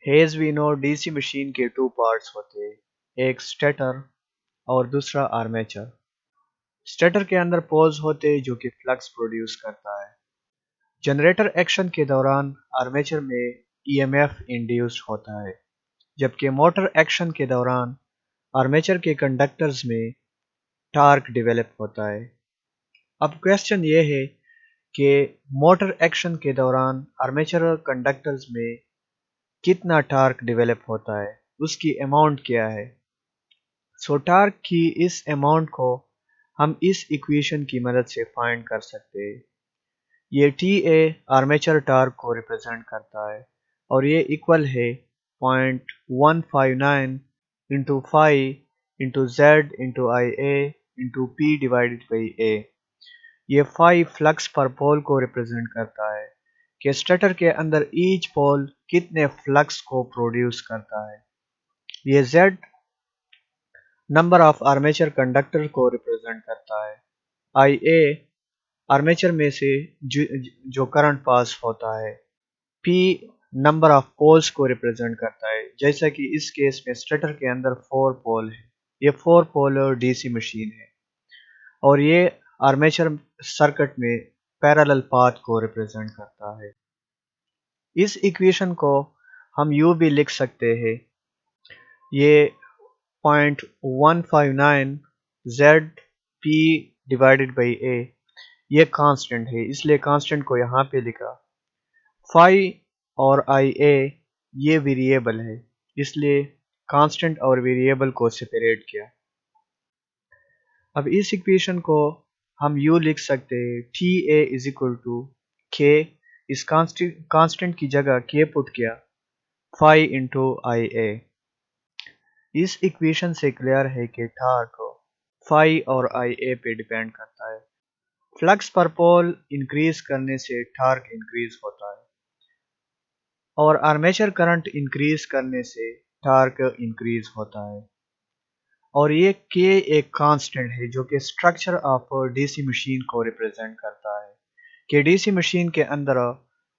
As we know DC machine के two parts होते हैं, एक स्टेटर और दूसरा आर्मेचर। स्टेटर के अंदर पोल्स होते हैं जो कि फ्लक्स प्रोड्यूस करता है। जनरेटर एक्शन के दौरान आर्मेचर में ईएमएफ इंड्यूस्ड होता है, जबकि मोटर एक्शन के दौरान आर्मेचर के कंडक्टर्स में टार्क डेवलप होता है। अब क्वेश्चन ये है कि मोटर एक्शन के दौरान आर्मेचर कंडक्टर्स में कितना टार्क डेवलप होता है, उसकी अमाउंट क्या है। सो टार्क की इस अमाउंट को हम इस इक्वेशन की मदद से फाइंड कर सकते हैं। ये टी ए आर्मेचर टार्क को रिप्रेजेंट करता है और ये इक्वल है 0.159 into five into Z into I A into P divided by A. ये फाइव फ्लक्स पर पोल को रिप्रेजेंट करता है कि स्टेटर के अंदर ईच पोल कितने फ्लक्स को प्रोड्यूस करता है। ये Z number of armature conductor को रिप्रेजेंट करता है। आई ए आर्मेचर में से जो करंट पास होता है। पी नंबर ऑफ पोल्स को रिप्रेजेंट करता है, जैसा कि इस केस में स्टेटर के अंदर 4 पोल है। ये 4 पोलर डीसी मशीन है और ये आर्मेचर सर्किट में पैरेलल पाथ को रिप्रेजेंट करता है। इस इक्वेशन को हम यूं भी लिख सकते हैं, ये 0.159 Z P divided by A ये कांस्टेंट है, इसलिए कांस्टेंट को यहाँ पे लिखा। फाई और आई ए ये वेरिएबल है, इसलिए कांस्टेंट और वेरिएबल को सेपरेट किया। अब इस इक्वेशन को हम यूँ लिख सकते हैं, T A is equal to K, इस कांस्टेंट की जगह के पुट किया, फाई इंटू आई ए। इस इक्वेशन से क्लियर है कि टार्क फाई और आई ए पे डिपेंड करता है। फ्लक्स पर पोल इंक्रीज करने से टार्क इंक्रीज होता है और आर्मेचर करंट इंक्रीज करने से टार्क इंक्रीज होता है। और ये के एक कांस्टेंट है जो कि स्ट्रक्चर ऑफ डीसी मशीन को रिप्रेजेंट करता है कि डीसी मशीन के अंदर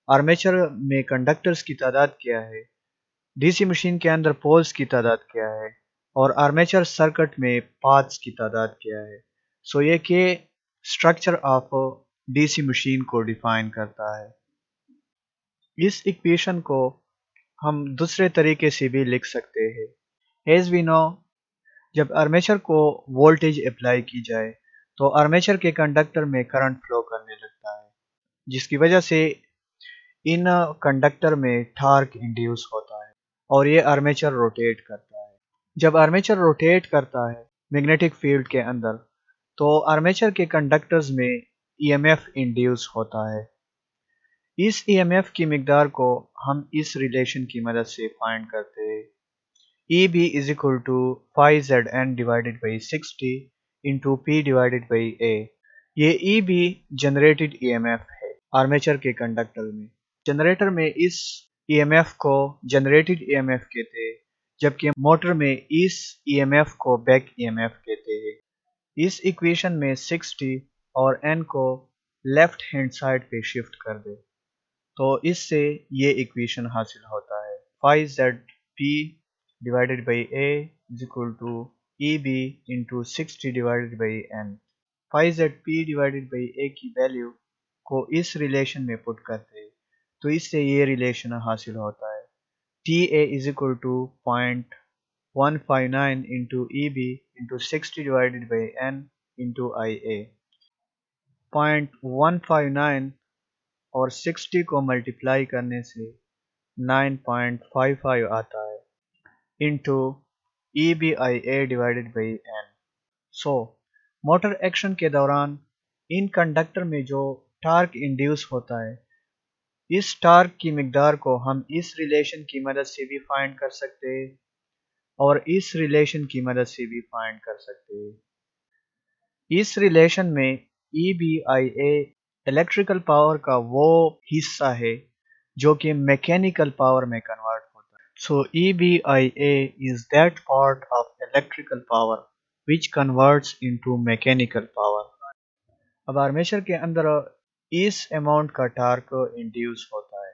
आर्मेचर में कंडक्टर्स की तादाद क्या है, डीसी मशीन के अंदर पोल्स की तादाद क्या है और आर्मेचर सर्किट में पाथ्स की तादाद क्या है। सो ये के स्ट्रक्चर ऑफ डीसी मशीन को डिफाइन करता है। इस इक्वेशन को हम दूसरे तरीके से भी लिख सकते हैं। एज वी नो, जब आर्मेचर को वोल्टेज अप्लाई की जाए तो आर्मेचर के कंडक्टर में करंट फ्लो करने लगता है, जिसकी वजह से इन कंडक्टर में टार्क इंड्यूस होता है और ये आर्मेचर रोटेट करता है। जब आर्मेचर रोटेट करता है मैग्नेटिक फील्ड के अंदर, तो आर्मेचर के कंडक्टर्स में ईएमएफ इंड्यूस होता है। इस ईएमएफ की मिकदार को हम इस रिलेशन की मदद से फाइंड करते हैं। EB is equal to 5Zn divided by 60 into P divided by A। ये EB जनरेटेड EMF है आर्मेचर के कंडक्टर में। जनरेटर में इस EMF को जनरेटेड EMF कहते हैं, जबकि मोटर में इस EMF को बैक EMF कहते हैं। इस इक्वेशन में 60 और n को लेफ्ट हैंड साइड पे शिफ्ट कर दे तो इससे ये इक्वेशन हासिल होता है, 5ZP divided by A is equal to EB into 60 divided by N। 5ZP divided by A की वैल्यू को इस रिलेशन में पुट करते हैं तो इससे ये रिलेशन हासिल होता है, TA is equal to 0.159 into EB into 60 divided by N into IA। 0.159 और 60 को मल्टीप्लाई करने से 9.55 आता है into EBIA divided by N। So motor action के दौरान इन कंडक्टर में जो टार्क इंड्यूस होता है, इस टार्क की मिकदार को हम इस रिलेशन की मदद से भी फाइंड कर सकते हैं और इस रिलेशन की मदद से भी फाइंड कर सकते हैं। इस रिलेशन में EBIA इलेक्ट्रिकल पावर का वो हिस्सा है जो कि मैकेनिकल पावर में कन्वर्ट होता है। So EBIA is that part of electrical power which converts into mechanical power। अब आर्मेचर के अंदर इस अमाउंट का टार्क इंड्यूस होता है।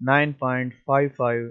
9.55